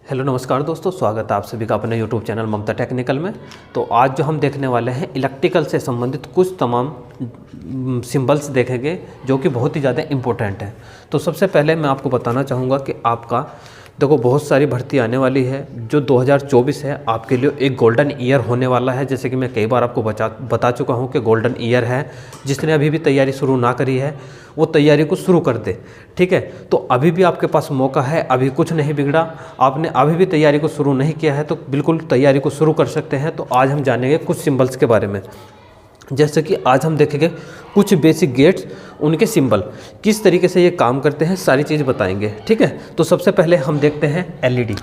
Hello नमस्कार दोस्तों, स्वागत है आप सभी का अपने यूट्यूब चैनल ममता टेक्निकल में। तो आज जो हम देखने वाले हैं इलेक्ट्रिकल से संबंधित कुछ तमाम सिंबल्स देखेंगे जो कि बहुत ही ज़्यादा इम्पोर्टेंट है। तो सबसे पहले मैं आपको बताना चाहूँगा कि आपका देखो बहुत सारी भर्ती आने वाली है। जो 2024 है आपके लिए एक गोल्डन ईयर होने वाला है। जैसे कि मैं कई बार आपको बता चुका हूँ कि गोल्डन ईयर है। जिसने अभी भी तैयारी शुरू ना करी है वो तैयारी को शुरू कर दे, ठीक है। तो अभी भी आपके पास मौका है, अभी कुछ नहीं बिगड़ा। आपने अभी भी तैयारी को शुरू नहीं किया है तो बिल्कुल तैयारी को शुरू कर सकते हैं। तो आज हम जानेंगे कुछ सिंबल्स के बारे में। जैसे कि आज हम देखेंगे कुछ बेसिक गेट्स, उनके सिंबल किस तरीके से ये काम करते हैं, सारी चीज़ बताएंगे, ठीक है। तो सबसे पहले हम देखते हैं एलईडी।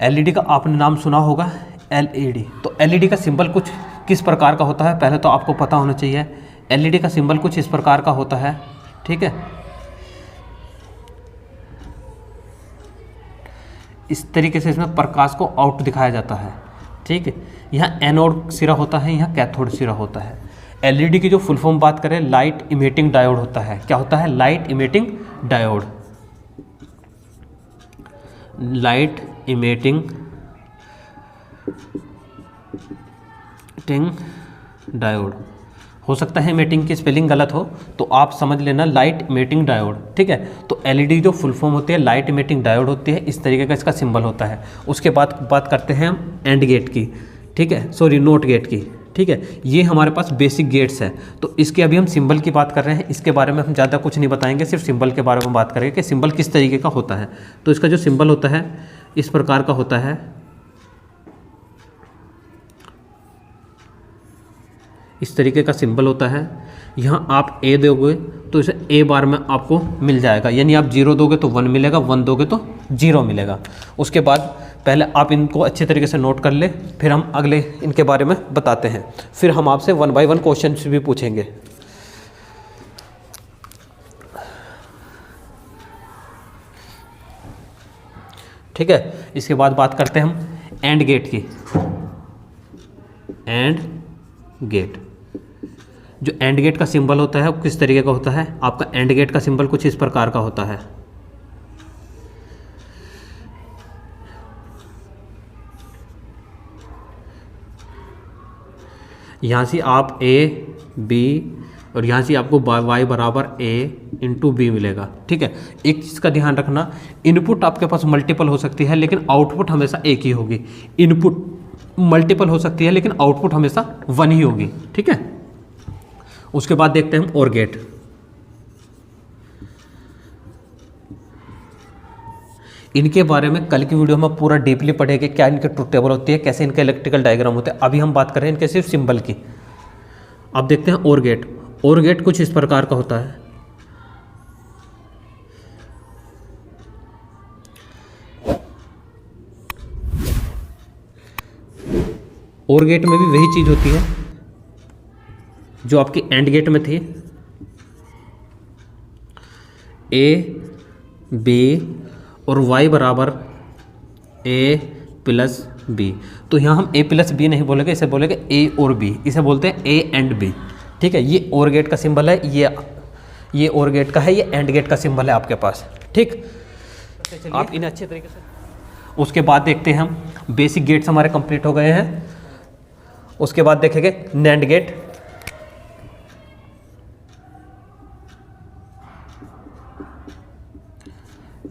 एलईडी का आपने नाम सुना होगा, एलईडी। तो एलईडी का सिंबल कुछ किस प्रकार का होता है पहले तो आपको पता होना चाहिए। एलईडी का सिंबल कुछ इस प्रकार का होता है, ठीक है। इस तरीके से इसमें प्रकाश को आउट दिखाया जाता है, ठीक है। यहाँ एनोड सिरा होता है, यहाँ कैथोड सिरा होता है। एलईडी की जो फुल फॉर्म बात करें, लाइट इमिटिंग डायोड होता है। क्या होता है? Light emitting diode. Light emitting diode हो सकता है इमिटिंग की स्पेलिंग गलत हो तो आप समझ लेना लाइट इमिटिंग डायोड, ठीक है। तो एलईडी जो फुल फॉर्म होती है लाइट इमिटिंग डायोड होती है। इस तरीके का इसका सिंबल होता है। उसके बाद बात करते हैं हम एंड गेट की, ठीक है, सॉरी नोट गेट की, ठीक है। ये हमारे पास बेसिक गेट्स है। तो इसके अभी हम सिंबल की बात कर रहे हैं। इसके बारे में हम ज़्यादा कुछ नहीं बताएंगे, सिर्फ सिंबल के बारे में बात करेंगे कि सिंबल किस तरीके का होता है। तो इसका जो सिंबल होता है इस प्रकार का होता है। इस तरीके का सिंबल होता है। यहाँ आप ए दोगे तो इसे ए बार में आपको मिल जाएगा, यानी आप 0 दोगे तो 1 मिलेगा, 1 दोगे तो 0 मिलेगा। उसके बाद पहले आप इनको अच्छे तरीके से नोट कर ले, फिर हम अगले इनके बारे में बताते हैं। फिर हम आपसे 1 बाय 1 क्वेश्चन भी पूछेंगे। ठीक है, इसके बाद बात करते हैं हम एंड गेट की। एंड गेट, जो एंड गेट का सिंबल होता है वो किस तरीके का होता है? आपका एंड गेट का सिंबल कुछ इस प्रकार का होता है। यहाँ से आप ए बी और यहाँ से आपको y बराबर a इंटू बी मिलेगा, ठीक है। एक चीज़ का ध्यान रखना, इनपुट आपके पास मल्टीपल हो सकती है लेकिन आउटपुट हमेशा एक ही होगी। इनपुट मल्टीपल हो सकती है लेकिन आउटपुट हमेशा 1 ही होगी, ठीक है। उसके बाद देखते हैं हम और गेट। इनके बारे में कल की वीडियो में पूरा डीपली पढ़ेंगे, क्या इनके ट्रुथ टेबल होती है, कैसे इनके इलेक्ट्रिकल डायग्राम होते हैं। अभी हम बात कर रहे हैं इनके सिर्फ सिंबल की। अब देखते हैं और गेट। और गेट कुछ इस प्रकार का होता है। और गेट में भी वही चीज होती है जो आपकी एंड गेट में थी। ए बी और y बराबर a प्लस बी। तो यहाँ हम a प्लस बी नहीं बोलेंगे, इसे बोलेंगे a और b। इसे बोलते हैं a एंड b, ठीक है। ये और गेट का सिंबल है, ये और गेट का है, ये एंड गेट का सिंबल है आपके पास, ठीक। आप इन्हें अच्छे तरीके से। उसके बाद देखते हैं हम बेसिक गेट्स हमारे कंप्लीट हो गए हैं। उसके बाद देखेंगे NAND gate.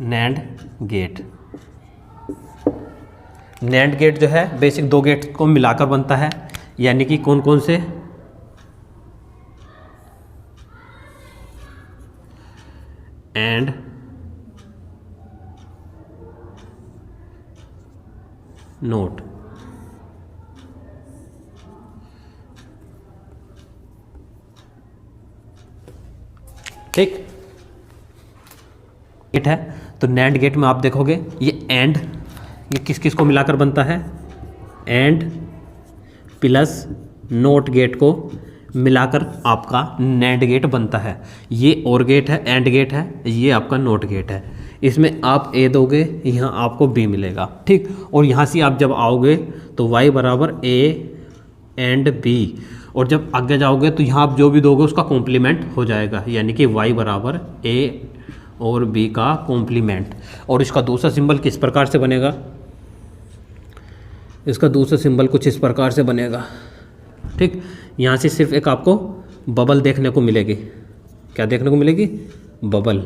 NAND gate, NAND gate जो है बेसिक 2 गेट को मिलाकर बनता है, यानी कि कौन कौन से? एंड नोट, ठीक। गेट है तो नैंड गेट में आप देखोगे ये एंड, ये किस किस को मिलाकर बनता है? एंड प्लस नोट गेट को मिलाकर आपका नैंड गेट बनता है। ये और गेट है, एंड गेट है, ये आपका नोट गेट है। इसमें आप ए दोगे, यहाँ आपको बी मिलेगा, ठीक। और यहाँ से आप जब आओगे तो y बराबर a एंड b, और जब आगे जाओगे तो यहाँ आप जो भी दोगे उसका कॉम्प्लीमेंट हो जाएगा, यानी कि y बराबर a और b का कॉम्प्लीमेंट। और इसका दूसरा सिंबल किस प्रकार से बनेगा? इसका दूसरा सिंबल कुछ इस प्रकार से बनेगा। ठीक, यहाँ से सिर्फ एक आपको बबल देखने को मिलेगी। क्या देखने को मिलेगी? बबल।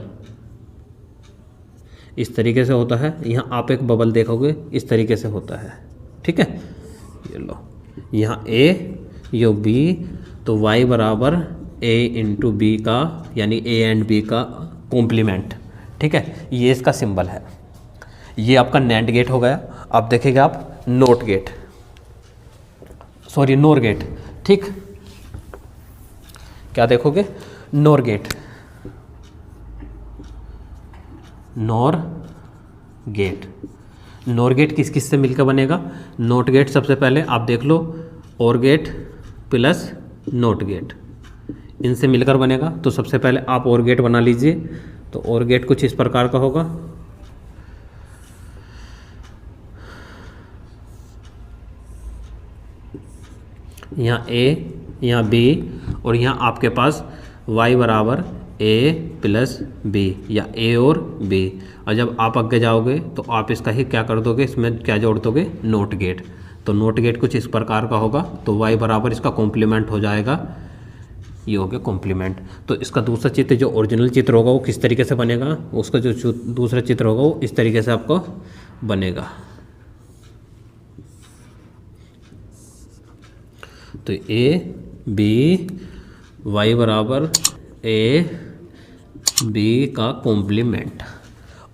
इस तरीके से होता है। यहाँ आप एक बबल देखोगे, इस तरीके से होता है। ठीक है, ये लो, यहाँ ए, यो बी, तो y बराबर a इंटू बी का, यानी a एंड b का कॉम्प्लीमेंट। ठीक है, ये इसका सिंबल है। ये आपका नैंड गेट हो गया। अब देखेंगे आप NOT gate, sorry NOR gate. ठीक, क्या देखोगे? NOR gate. NOR gate. NOR gate किस किस से मिलकर बनेगा? नोट गेट सबसे पहले आप देख लो, और गेट प्लस नोट गेट, इनसे मिलकर बनेगा। तो सबसे पहले आप और गेट बना लीजिए। तो और गेट कुछ इस प्रकार का होगा। यहाँ ए, यहाँ बी, और यहाँ आपके पास y बराबर a प्लस बी, या a और b। और जब आप आगे जाओगे तो आप इसका ही क्या कर दोगे, इसमें क्या जोड़ दोगे? NOT gate. तो नोट गेट कुछ इस प्रकार का होगा। तो y बराबर इसका कॉम्प्लीमेंट हो जाएगा, ये हो गया कॉम्प्लीमेंट। तो इसका दूसरा चित्र, जो ओरिजिनल चित्र होगा वो किस तरीके से बनेगा? उसका जो दूसरा चित्र होगा वो इस तरीके से आपको बनेगा। तो ए बी, वाई बराबर ए बी का कॉम्प्लीमेंट।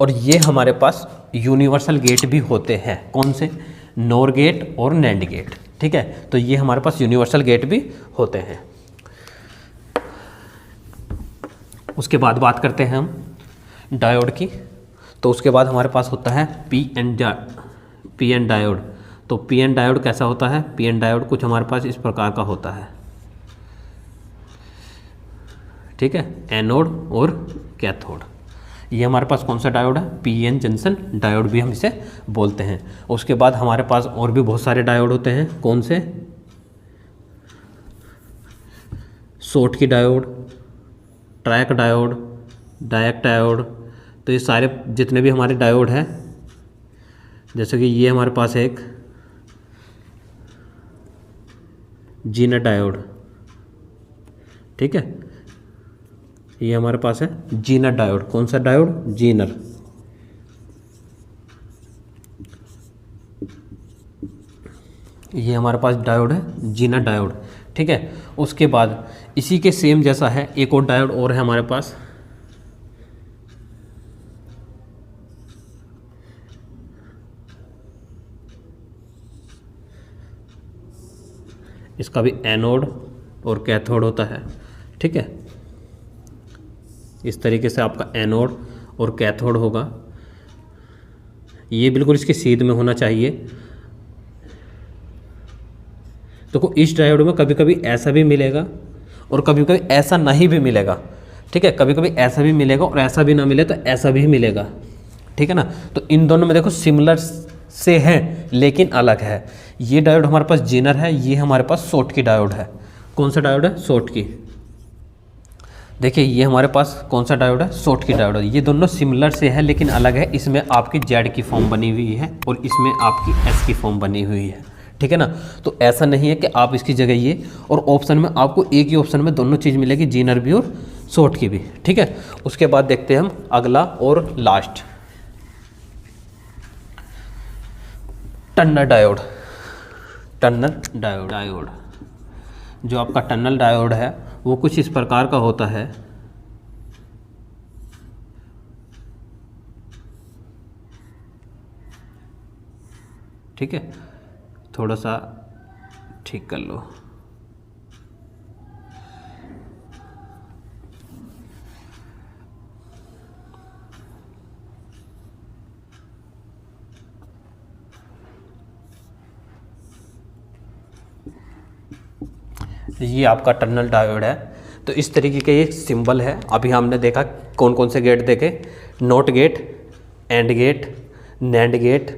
और ये हमारे पास यूनिवर्सल गेट भी होते हैं। कौन से? नोर गेट और नैंड गेट। ठीक है, तो ये हमारे पास यूनिवर्सल गेट भी होते हैं। उसके बाद बात करते हैं हम डायोड की। तो उसके बाद हमारे पास होता है पी एन डायोड। तो पी एन डायोड कैसा होता है? पी एन डायोड कुछ हमारे पास इस प्रकार का होता है। ठीक है, एनोड और कैथोड। ये हमारे पास कौन सा डायोड है? पी एन जंक्शन डायोड भी हम इसे बोलते हैं। उसके बाद हमारे पास और भी बहुत सारे डायोड होते हैं। कौन से? शॉर्ट की diode, track diode, direct diode. तो ये सारे जितने भी हमारे डायोड हैं, जैसे कि ये हमारे पास है एक जीनर डायोड। ठीक है, ये हमारे पास है जीनर डायोड। कौन सा डायोड? जीनर। ये हमारे पास डायोड है जीनर डायोड। ठीक है, उसके बाद इसी के सेम जैसा है एक और डायोड और है हमारे पास। इसका भी एनोड और कैथोड होता है। ठीक है, इस तरीके से आपका एनोड और कैथोड होगा। ये बिल्कुल इसके सीध में होना चाहिए। तो इस डायोड में कभी कभी ऐसा भी मिलेगा और कभी कभी ऐसा नहीं भी मिलेगा। ठीक है, कभी कभी ऐसा भी मिलेगा और ऐसा भी ना मिले तो ऐसा भी मिलेगा। ठीक है ना, तो इन दोनों में देखो सिमिलर से है लेकिन अलग है। ये डायोड हमारे पास जीनर है, ये हमारे पास शॉर्ट की डायोड है। कौन सा डायोड है? शॉर्ट की। देखिए ये हमारे पास कौन सा डायोड है? शॉर्ट की डायोड है। ये दोनों सिमिलर से है लेकिन अलग है। इसमें आपकी जेड की फॉर्म बनी हुई है और इसमें आपकी एस की फॉर्म बनी हुई है। ठीक है ना, तो ऐसा नहीं है कि आप इसकी जगह ये, और ऑप्शन में आपको एक ही ऑप्शन में दोनों चीज़ मिलेगी, जीनर भी और शॉर्ट की भी। ठीक है, उसके बाद देखते हैं हम अगला और last, tunnel diode. Tunnel diode जो आपका टनल डायोड है वो कुछ इस प्रकार का होता है। ठीक है, थोड़ा सा ठीक कर लो। ये आपका टनल डायोड है। तो इस तरीके का ये सिंबल है। अभी हमने देखा कौन कौन से गेट देखे, NOT gate, AND gate, NAND gate,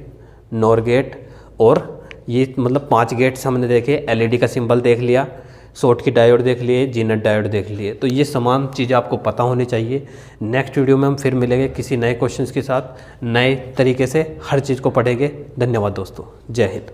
NOR gate, और ये मतलब 5 गेट्स हमने देखे। एलईडी का सिंबल देख लिया, शॉर्ट की डायोड देख लिए, जीनर डायोड देख लिए। तो ये तमाम चीज़ें आपको पता होनी चाहिए। नेक्स्ट वीडियो में हम फिर मिलेंगे किसी नए क्वेश्चंस के साथ, नए तरीके से हर चीज़ को पढ़ेंगे। धन्यवाद दोस्तों, जय हिंद।